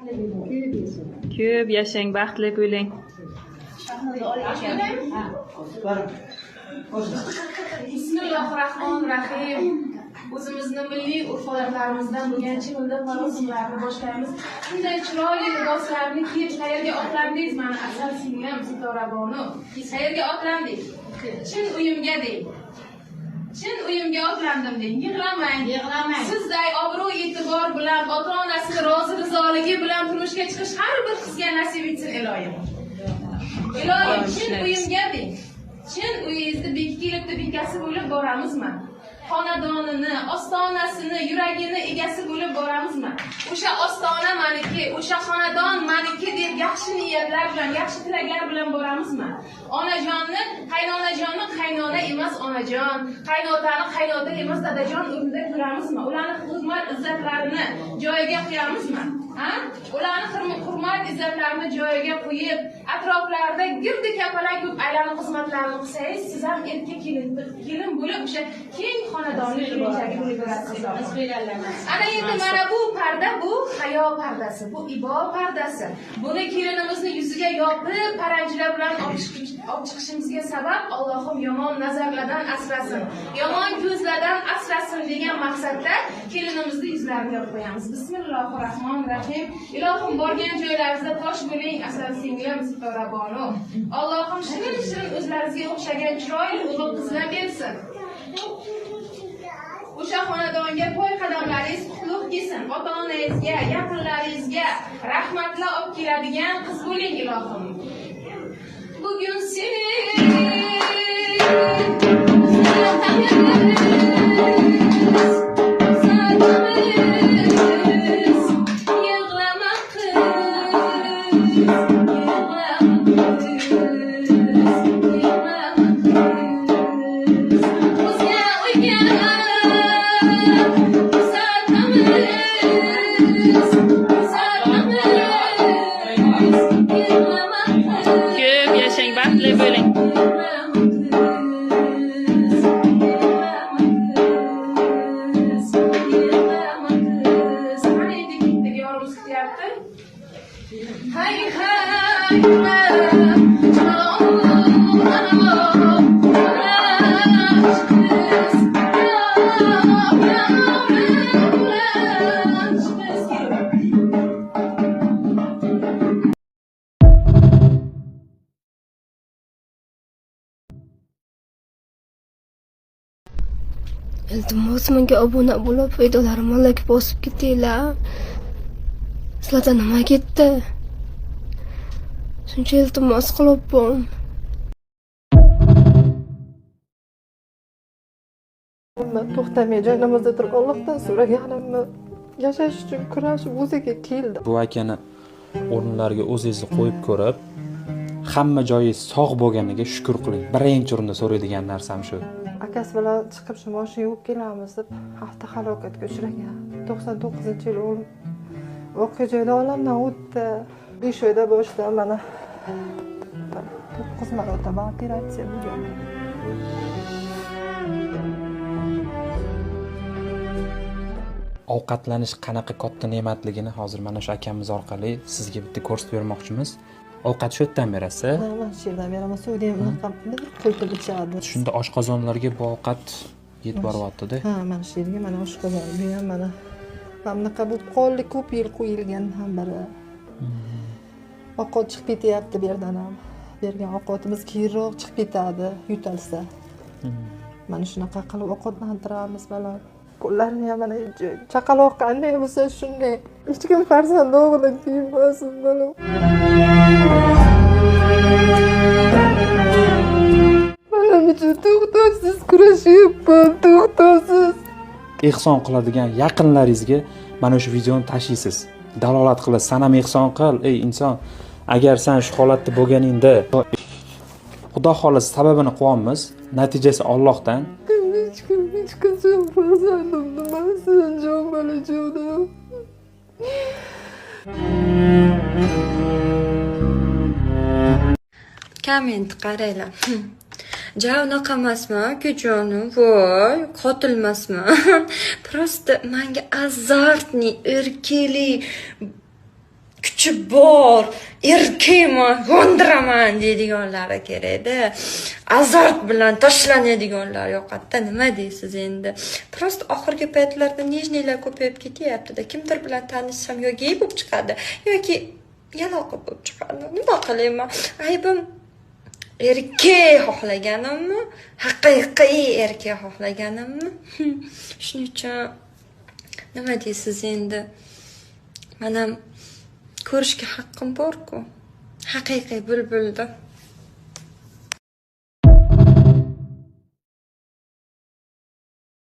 Ko'p yashang, baxtli bo'ling. Bismillahirrohmanirrohim. O'zimizni milliy urf-odatlarimizdan bo'lgan chimildi marosimlarni boshlaymiz. Shunday chiroyli liboslarni kiyib qayerga otlandingiz? Mana Asal singlim Sitora Bonu. Qayerga otlandingiz? Chin uyimga deng. Chin uyimga otlandim deng. Yig'lamang. Sizday obro' e'tibor bilan ota-onasi rozi rizoligi bilan turmushga chiqish har bir qizga nasib etsin iloyim. Iloyim chin uyimga deng. Chin uyingizni bekilibdi, bekasi bo'lib boramizmi? Xonadonini, ostonasini, yuragini egasi bo'lib boramizmi? O'sha ostona meniki, o'sha xonadon meniki deb yaxshi niyatlar bilan, yaxshi tilaklar bilan boramizmi? Onajonni, qaynonajonni qaynona emas onajon, qaynotani qaynota emas dadajon o'rnida ko'ramizmi? Ularning hurmat izzatlarini joyiga qo'yamizmi? Ha? Ularning hurmat izzatlarini joyiga qo'yib, atroflarda girdi kapalak ko'p aylanib xizmatlarni qilsangiz, siz ham erkak kelin bo'lib o'sha keng xonadonni keyinchalik bo'lib ana endi mana bu parda, bu hayo pardasi, bu ibo pardasi. Buni kelinimizni yuziga yopib, paranjilar bilan olib chiqishimizga sabab Allohim yomon nazarlardan asrasin, yomon ko'zlardan asrasin degan maqsadda kelinimizni yuzlarini yopib qo'yamiz. Bismillahirrohmanirrohim. Ilohim borgan joylaringizda tosh bo'ling, Asal singlim Sitora Bonu. Allohim shirin o'zlaringizga o'xshagan chiroyli o'g'il qizlar bersin. O'sha xonadonga poy qadamlaringiz qutlug' kelsin. Ota-onangizga, yaqinlaringizga rahmatlar olib keladigan qiz bo'ling ilohim. Bugun seni iltimos menga obuna bo'lib videolarimni like bosib ketinglar. Sizlardan nima ketdi? Shuncha iltimos qilyapman. Men to'xtamay joyimizda turib Allohdan so'raganimni yashash uchun kurashib o'ziga keldi. Bu akani o'rinlarga o'zingizni qo'yib ko'rib, hamma joyingiz sog' bo'lganiga shukr qiling. Birinchi o'rinda so'raydigan narsam shu. Akasi bilan chiqib shu mashina yuvib kelamiz deb avtohalokatga uchragan. 99-yil o'g'lim voqea joyida olamdan o'tdi. 5 oyda boshidan mana 9 marotaba operatsiya bo'lgan. Ovqatlanish qanaqa katta ne'matligini hozir mana shu akamiz orqali sizga bitta ko'rsatib bermoqchimiz. Ovqat shu yerdan berasiz? Ha, mana shu yerdan beraman. Suvni ham qo'yib ichadi. Shunda oshqozonlarga bu ovqat yetib boryapti-da. Ha, mana shu yerga mana oshqozon. Bu ham mana bunaqa bu qonli ko'p yil qo'yilgan ham biri. Ovqat chiqib ketyapti bu yerdan ham. Bergan ovqatimiz keyinroq chiqib ketadi, yutalsa. Mana shunaqa qilib ovqatlantiramiz bola. Qo'llarini ham mana chaqaloq qanday bo'lsa shunday. Hech kim farzand o'g'lidan kiymasin bola. Mana uchun to'xtovsiz kurashyapman, to'xtovsiz. Ehson qiladigan yaqinlaringizga mana shu videoni tashlaysiz. Dalolat qilasiz. Sana ehson qil, ey inson. Agar sen shu holatda bo'lganingda Xudo xohlasa sababini qilyapmiz, natijasi Allohdan. Hech kim farzandimni masin, jon bolajonim. Komment qaranglar. Ja unaqa emasman, akajonim. Voy, qotilmasman. Просто menga azartni, erkalik kuchi bor, erkakman, yondiraman deydiganlari kerakda. Azart bilan tashlanadiganlar yo'qotda, nima deysiz endi? Prosta oxirgi paytlarda nijnilar ko'payib ketyapti-da. Kimdir bilan tanishsam yo gey bo'lib chiqadi yoki yaloqa bo'lib chiqadi. Nima qilayman? Aybim erkak xohlaganimmi? Haqiqiy erkak xohlaganimmi? Shuning uchun nima deysiz endi? Mana ko'rishga haqqim bor-ku. Haqiqiy bulbulda.